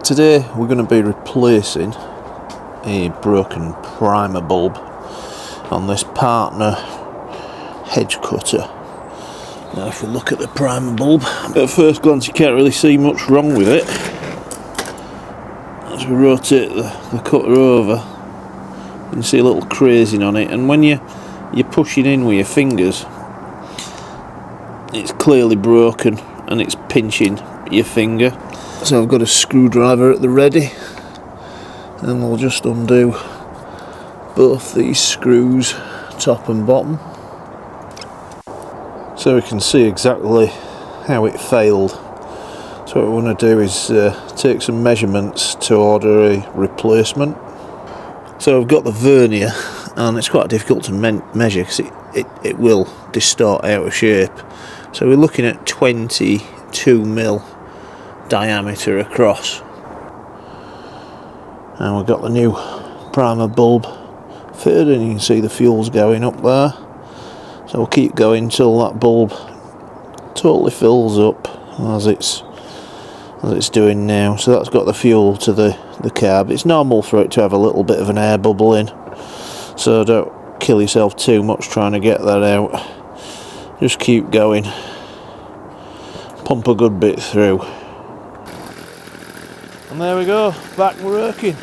Today we're going to be replacing a broken primer bulb on this partner Hedge cutter. Now if we look at the primer bulb, at first glance you can't really see much wrong with it. As we rotate the cutter over, you can see a little crazing on it, and when you're pushing in with your fingers, it's clearly broken and it's pinching your finger. So I've got a screwdriver at the ready, and we'll just undo both these screws, top and bottom, so we can see exactly how it failed. So what we want to do is take some measurements to order a replacement. So I've got the vernier, and it's quite difficult to measure because it will distort out of shape. So we're looking at 22mm diameter across, and we've got the new primer bulb fitted, and you can see the fuel's going up there. So we'll keep going until that bulb totally fills up as it's doing now. So that's got the fuel to the carb. It's normal for it to have a little bit of an air bubble in, so don't kill yourself too much trying to get that out. Just keep going, pump a good bit through, and there we go, back working.